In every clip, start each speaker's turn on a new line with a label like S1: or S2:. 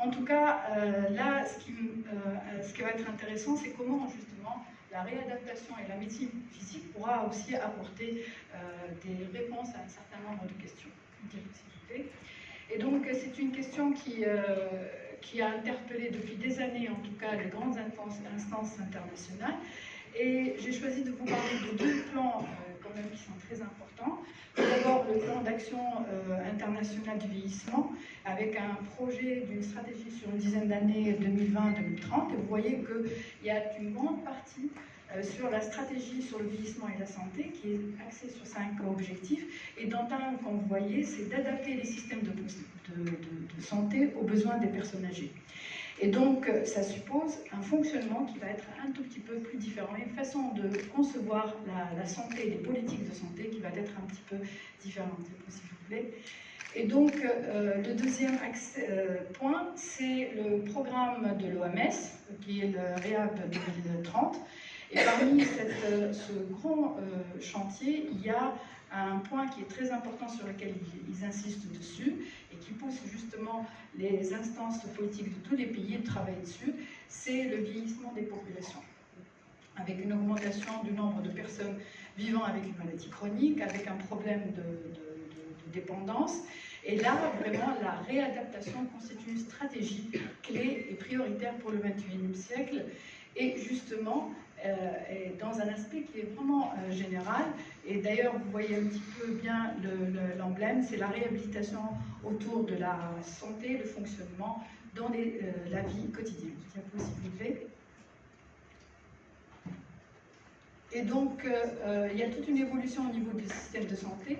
S1: En tout cas, là, ce qui va être intéressant, c'est comment justement la réadaptation et la médecine physique pourra aussi apporter des réponses à un certain nombre de questions. Et donc, c'est une question qui a interpellé depuis des années, en tout cas, les grandes instances internationales. Et j'ai choisi de vous parler de deux plans quand même qui sont très importants. D'abord, le plan d'action international du vieillissement, avec un projet d'une stratégie sur une dizaine d'années, 2020-2030. Et vous voyez qu'il y a une grande partie sur la stratégie sur le vieillissement et la santé, qui est axée sur 5 objectifs. Et dans un, comme vous voyez, c'est d'adapter les systèmes de santé aux besoins des personnes âgées. Et donc, ça suppose un fonctionnement qui va être un tout petit peu plus différent, une façon de concevoir la santé, les politiques de santé qui va être un petit peu différente, s'il vous plaît. Et donc, le deuxième point, c'est le programme de l'OMS, qui est le REHAB 2030. Et parmi ce grand chantier, il y a un point qui est très important sur lequel ils insistent dessus et qui pousse justement les instances politiques de tous les pays à travailler dessus, c'est le vieillissement des populations, avec une augmentation du nombre de personnes vivant avec une maladie chronique, avec un problème de dépendance. Et là, vraiment, la réadaptation constitue une stratégie clé et prioritaire pour le XXIe siècle. Et justement, dans un aspect qui est vraiment général, et d'ailleurs vous voyez un petit peu bien l'emblème, c'est la réhabilitation autour de la santé, le fonctionnement dans la vie quotidienne. S'il vous plaît. Et donc, il y a toute une évolution au niveau du système de santé.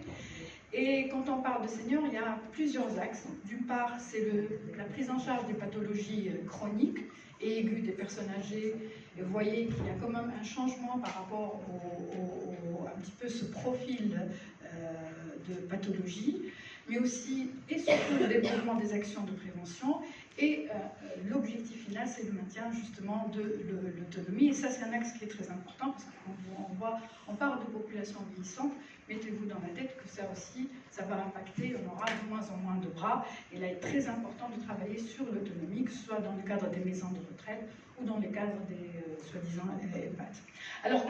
S1: Et quand on parle de seniors, il y a plusieurs axes. D'une part, c'est la prise en charge des pathologies chroniques et aiguës des personnes âgées. Et vous voyez qu'il y a quand même un changement par rapport un petit peu ce profil de pathologie, mais aussi et surtout le développement des actions de prévention. Et l'objectif final, c'est le maintien justement de l'autonomie. Et ça, c'est un axe qui est très important parce qu'on parle de population vieillissante. Mettez-vous dans la tête que ça aussi, ça va impacter, on aura de moins en moins de bras. Et là, il est très important de travailler sur l'autonomie, que ce soit dans le cadre des maisons de retraite ou dans le cadre des soi-disant EHPAD. Alors,